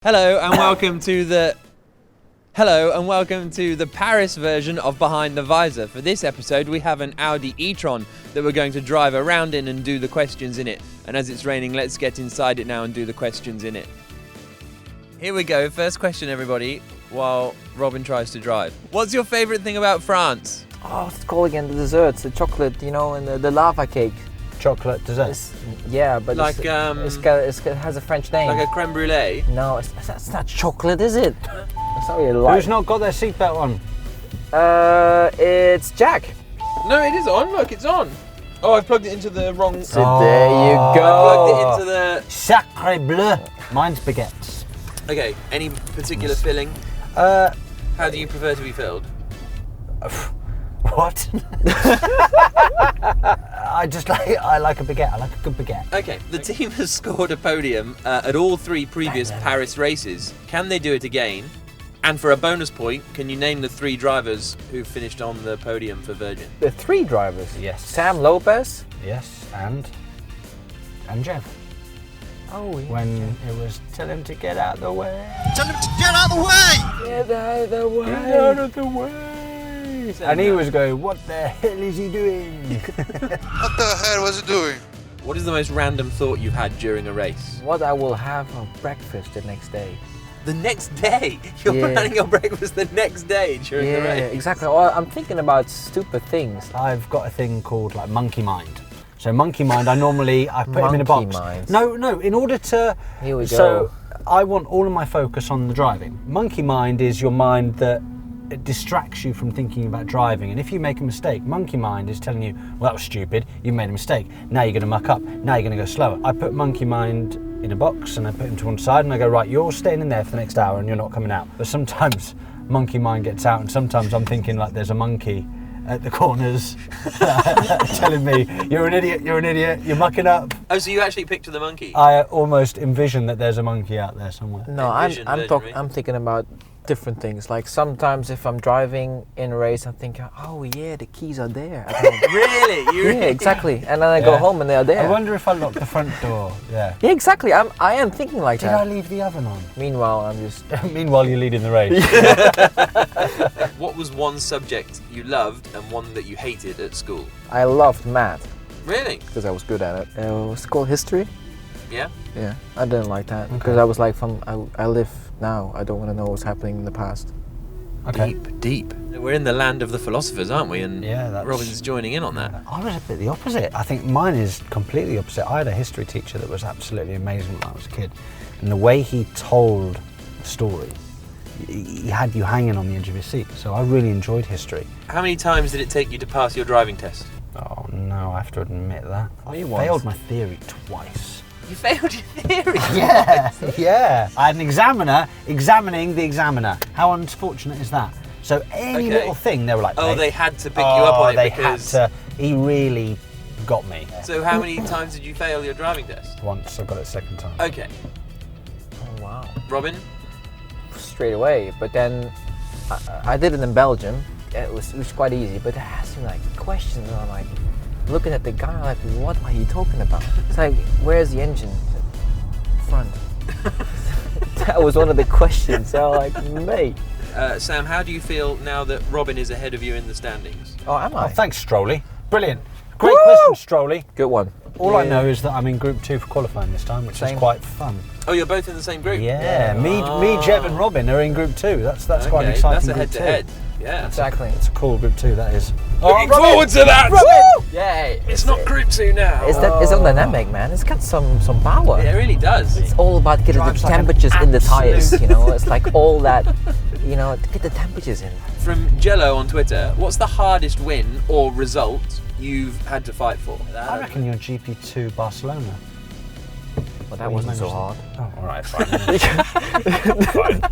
Hello and welcome to the Paris version of Behind the Visor. For this episode we have an Audi e-tron that we're going to drive around in and do the questions in it. And as it's raining, let's get inside it now and do the questions in it. Here we go, first question everybody, while Robin tries to drive. What's your favourite thing about France? Oh, what's it called again? The desserts, the chocolate, you know, and the lava cake. Chocolate dessert. But like it has a French name. Like a creme brulee? No, it's not chocolate, is it? That's not really like. Who's not got their seatbelt on? It's Jack. No, it is on. Look, it's on. Oh, I've plugged it into the wrong. So there you go. I plugged it into the. Sacre bleu. Mine's baguettes. Okay. Any particular filling? How do you prefer to be filled? What? I like a baguette. I like a good baguette. Okay, the team has scored a podium at all three previous Paris races. Can they do it again? And for a bonus point, can you name the three drivers who finished on the podium for Virgin? The three drivers. Yes. Sam Lopez. Yes, and Jeff. Oh, yeah. When it was tell him to get out of the way. Tell him to get out of the way! Get out of the way. Get out of the way. And he was going, what the hell is he doing? What the hell was he doing? What is the most random thought you've had during a race? What I will have for breakfast the next day. The next day? You're planning your breakfast the next day during the race? Yeah, exactly. Well, I'm thinking about stupid things. I've got a thing called like monkey mind. So monkey mind, I put him in a box. Mind. No, in order to... Here we go. So I want all of my focus on the driving. Monkey mind is your mind that it distracts you from thinking about driving, and if you make a mistake, monkey mind is telling you, well, that was stupid, you made a mistake, now you're going to muck up, now you're going to go slower. I put monkey mind in a box and I put him to one side and I go, right, you're staying in there for the next hour and you're not coming out. But sometimes monkey mind gets out and sometimes I'm thinking like there's a monkey at the corners telling me, you're an idiot, you're mucking up. Oh, so you actually picture the monkey? I almost envision that there's a monkey out there somewhere. No, I'm thinking about different things. Like sometimes if I'm driving in a race, I'm thinking, oh yeah, the keys are there. Really? Yeah, exactly. And then I go home and they are there. I wonder if I locked the front door. Yeah. Yeah, exactly. I am thinking like Did that. I leave the oven on? Meanwhile, I'm just. Meanwhile, you're leading the race. What was one subject you loved and one that you hated at school? I loved math Really? because I was good at it. It was called history. Yeah? Yeah, I didn't like that because I was like, I live now. I don't want to know what's happening in the past. Okay. Deep. We're in the land of the philosophers, aren't we? And Yeah, that's- Robin's joining in on that. I was a bit the opposite. I think mine is completely opposite. I had a history teacher that was absolutely amazing when I was a kid. And the way he told the story, he had you hanging on the edge of your seat. So I really enjoyed history. How many times did it take you to pass your driving test? Oh no, I have to admit that. I Me once. failed my theory twice. You failed your theory. Yeah. I had an examiner examining the examiner. How unfortunate is that? So any little thing, they were like, Oh, "Mate, they had to pick you up on it they because... had to. He really got me. So how many times did you fail your driving test? Once I got it second time. Okay. Oh wow. Robin? Straight away, but then I did it in Belgium. It was quite easy, but they asked me like questions, and I'm like looking at the guy like, what are you talking about? It's like, where's the engine? Front. That was one of the questions. So I'm like, mate. Sam, how do you feel now that Robin is ahead of you in the standings? Oh, am I? Oh, thanks, Strolly. Brilliant. Great question, Strolly. Good one. All I know is that I'm in Group 2 for qualifying this time, which is quite fun. Oh, you're both in the same group? Yeah, me, Jeb and Robin are in Group 2. That's quite an exciting That's a Group 2. head-to-head. Yeah. Exactly. It's a cool Group 2, that is. Looking forward to that! Robin! Yay! It's not Group 2 now. It's on dynamic, man. It's got some power. Yeah, it really does. It's all about getting the Drives like an temperatures in the tires, absolute- you know. It's like all that, you know, to get the temperatures in. From Jello on Twitter, what's the hardest win or result you've had to fight for? I reckon you're GP2 Barcelona. Well, that wasn't so hard. Oh, all right, fine. Fine.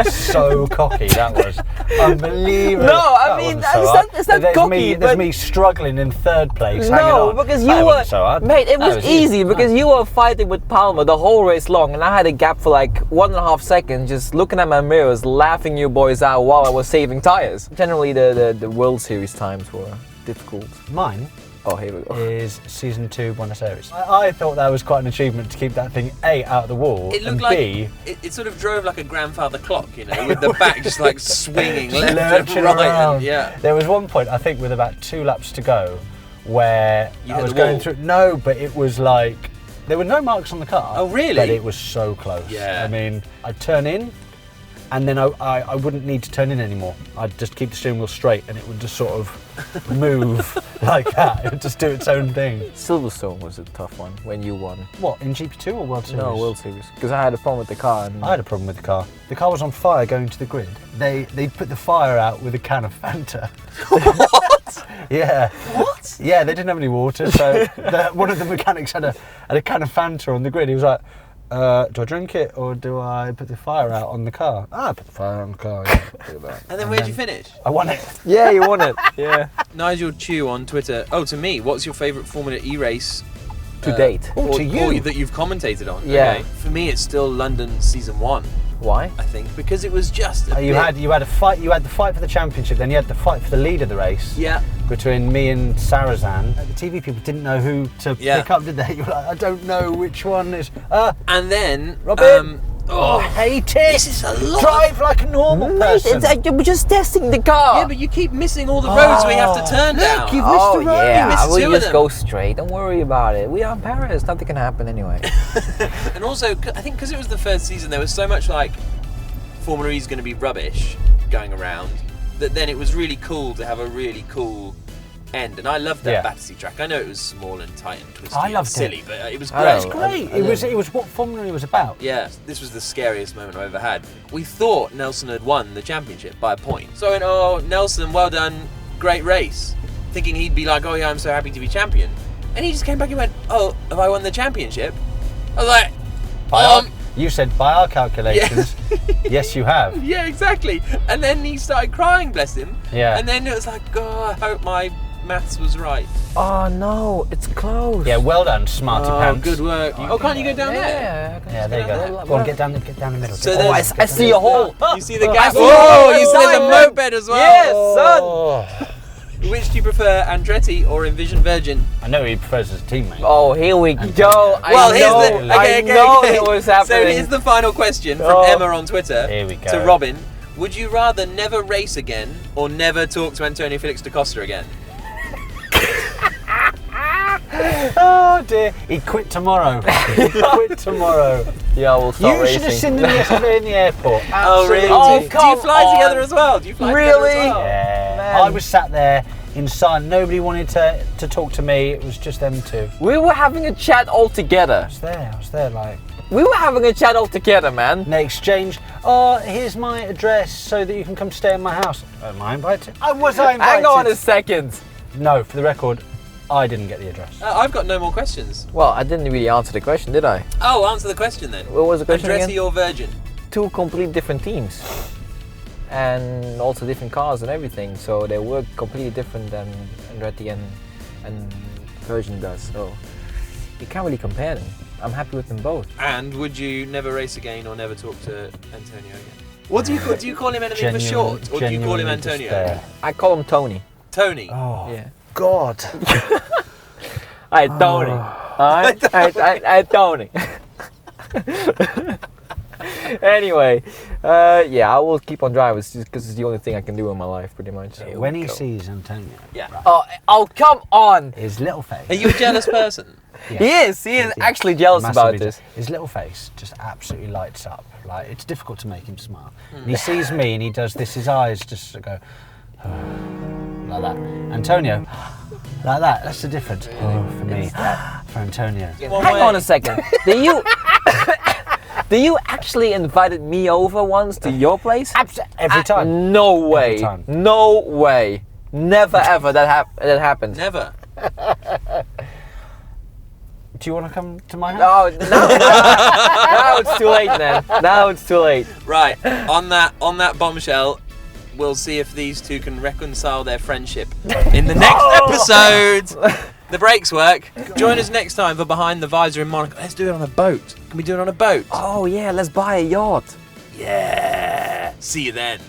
So cocky, that was. Unbelievable. No, I That mean, wasn't so hard. it's not There's cocky, There's but- me struggling in third place, hanging No, on. because That you wasn't were, so hard. mate, it That was easy because No. you were fighting with Palmer the whole race long, and I had a gap for like 1.5 seconds just looking at my mirrors, laughing you boys out while I was saving tires. Generally, the World Series times were difficult. Mine? Oh, here we go. is season 2 Buenos Aires. I thought that was quite an achievement to keep that thing A, out of the wall, It and looked like B, it sort of drove like a grandfather clock, you know, with the back just like swinging left lurching and right. around. And, yeah. There was one point, I think, with about 2 laps to go, where You I hit was the going wall? through. No, but it was like there were no marks on the car. Oh, really? But it was so close. Yeah. I mean, I'd turn in, and then I wouldn't need to turn in anymore. I'd just keep the steering wheel straight, and it would just sort of move like that. It would just do its own thing. Silverstone was a tough one when you won. What, in GP2 or World Series? No, World Series. Because I had a problem with the car. And I had a problem with the car. The car was on fire going to the grid. They put the fire out with a can of Fanta. What? Yeah. What? Yeah, they didn't have any water, so one of the mechanics had a can of Fanta on the grid. He was like, do I drink it or do I put the fire out on the car? I put the fire out on the car, yeah. Do that. And then where'd you finish? I won it. yeah, you won it. Yeah. Nigel Chew on Twitter. Oh, to me, what's your favourite Formula E race To date. Oh, or, to you. or that you've commentated on? Yeah. Okay. For me, it's still London season 1, Why? I think, because it was just a You bit- had a fight. You had the fight for the championship. Then you had the fight for the lead of the race. Yeah. Between me and Sarazan. The TV people didn't know who to Yeah. pick up, did they? You were like, I don't know which one is. And then Robin. oh, I hate it. this is a lot. Drive like a normal person. It's like, we're just testing the car. Yeah, but you keep missing all the roads where you have to turn look, down. you've missed Oh the road. yeah, missed we two of just them. go straight. Don't worry about it. We are in Paris. Nothing can happen anyway. And also, I think because it was the first season, there was so much like Formula E is going to be rubbish going around that then it was really cool to have a really cool end. And I loved that Yeah. Battersea track. I know it was small and tight and twisty I and loved silly, it. but it was I great. know. It's great. I It was what Formula E was about. Yeah, this was the scariest moment I've ever had. We thought Nelson had won the championship by a point. So I went, oh, Nelson, well done, great race. Thinking he'd be like, oh yeah, I'm so happy to be champion. And he just came back and went, oh, have I won the championship? I was like, You said by our calculations, yes, you have. yeah, exactly. And then he started crying, bless him. Yeah. And then it was like, oh, I hope my maths was right. Oh no, it's close. Yeah, well done, smarty Oh, pants. good work. Oh, can't you go down there? Yeah. Yeah, there you go. Go on, get down the middle. So Oh, I see a hole. You see the gap? Oh, Oh, you see there's a Simon. moped as well. Yes, son. Oh. Which do you prefer, Andretti or Envision Virgin? I know he prefers his teammate. Oh, here we go. Well, I here's know, the okay, I know okay. it was So happening. here's the final question from Oh. Emma on Twitter Here we go. to Robin. Would you rather never race again or never talk to Antonio Felix da Costa again? Oh dear, he'd quit tomorrow. He'd quit tomorrow. Yeah, we'll start You racing. should have seen them yesterday in the airport. Oh, really? Absolutely. Oh, do you fly come together on. as well? Do you fly Really? together as well? Yeah. Man. I was sat there in silence. Nobody wanted to talk to me. It was just them two. We were having a chat all together. I was there like. We were having a chat all together, man. And they exchanged, oh, here's my address so that you can come stay in my house. Am I invited? Was I invited? Hang on a second. No, for the record, I didn't get the address. I've got no more questions. Well, I didn't really answer the question, did I? Oh, answer the question then. What was the question Andretti again? or Virgin? Two complete different teams. And also different cars and everything. So they work completely different than Andretti and Virgin does. So you can't really compare them. I'm happy with them both. And would you never race again or never talk to Antonio again? What do you call? Do you call him anything for short, or do you call him Genuinely Antonio? despair. I call him Tony. Tony. Oh, Yeah. God. Hi, Tony. Hi, Tony. Anyway, yeah, I will keep on driving just because it's the only thing I can do in my life, pretty much. So When he go. sees Antonio, Yeah. Oh, come on! his little face. Are you a jealous person? Yeah. He is Yeah. actually jealous about Massively this. His little face just absolutely lights up. Like, it's difficult to make him smile. And he sees me and he does this, his eyes just go, like that. Antonio, like that. That's the difference. Oh, for me. For Antonio. Hang on a second. Do you actually invited me over once to your place? Every time. No way. time. No way. Never ever that happened. Never. Do you want to come to my house? No, now it's too late, man. Now it's too late. Right. On that bombshell, we'll see if these two can reconcile their friendship in the next episode. The brakes work. Join us next time for Behind the Visor in Monaco. Let's do it on a boat. Can we do it on a boat? Oh yeah, let's buy a yacht. Yeah. See you then.